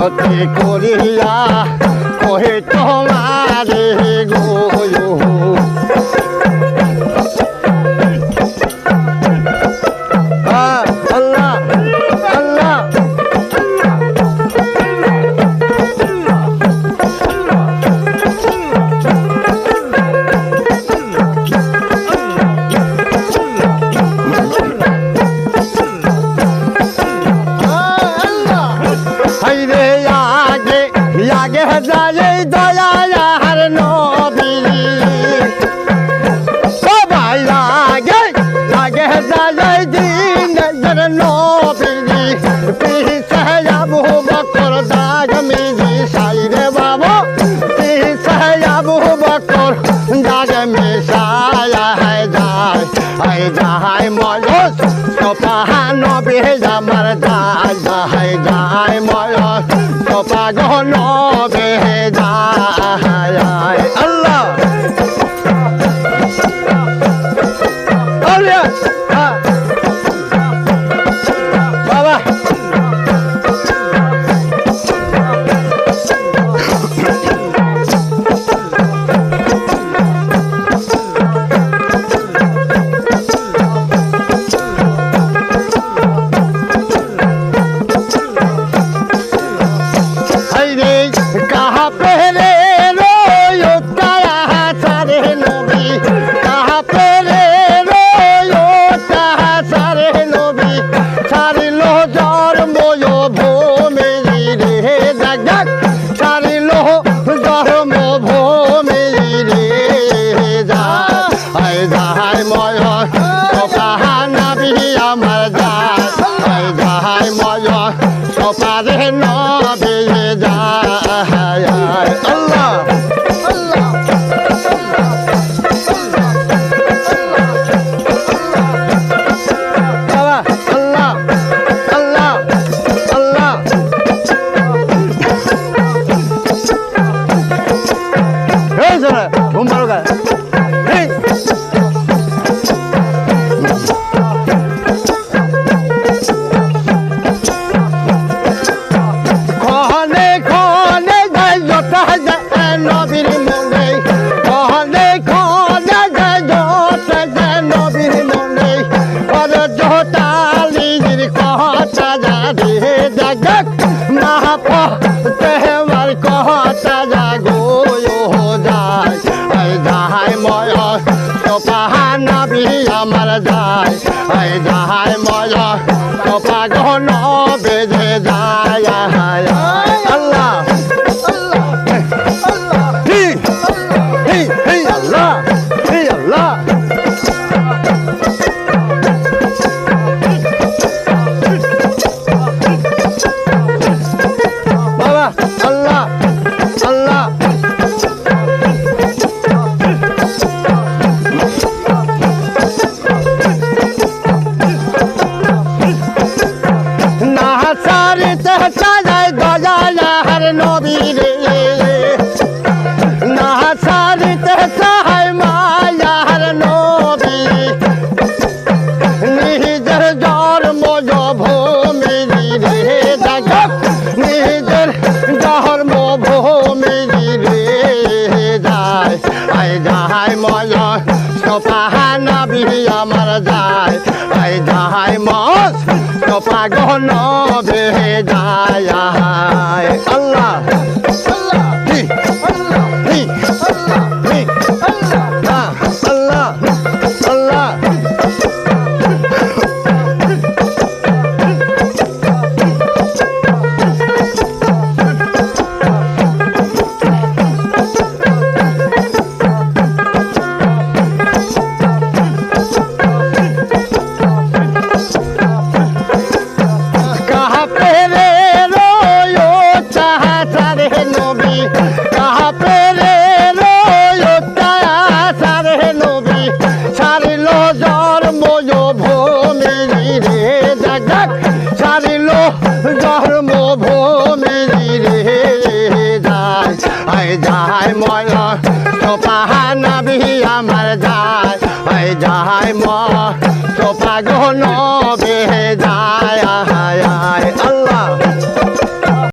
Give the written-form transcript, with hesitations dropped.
মিনতি করিয়া কহে তোমারে গো আল্লাহ আল্লাহ আগে যায় দয়ার নবী সবাই আগে যায় দিন নবী পিছে আবু বকর দাগ মিজি সাইরে বাবা পিছে আবু বকর দাগ মিশায়া যায় ময়স সোপা নবী আমার যায় ময়স সোপা গো নবী যায় আল্লাহ বাবা कहाँ पे रे रोयो तारा सारे नबी कहाँ पे रे रोयो तारा सारे नबी सारे लो जार मोयो भो मेरी रे जगत सारे लो जार मो भो मेरी रे जाय मोयो तो कहाँ नबी अमर जाय मोयो तो पारे नबी जाय Allah Allah Allah Allah Allah hey sana bum baroga hey নবীর মনে কহনে কহনে নবীর মনে আর জোতালির কথা জানে জগত মাপ তেহবার কথা জাগো যায় ময় সোপা নবী আমার যায় ময় সোপা গহন বেজে যায় আল্লাহ Allah hey Allah Baba Allah Allah na sare tahta jay daya har nabi re na sare tahta hai maya har nabi nijar jar mojo bhumi re jagat nijar jar mo bhumi re যায় moyo sopa nabi amar যায় mos sopa go nabi যায় Allah Allah Allah Allah যায় ময় সোপা নাবি আমার যায় ময় সোপা গো নবী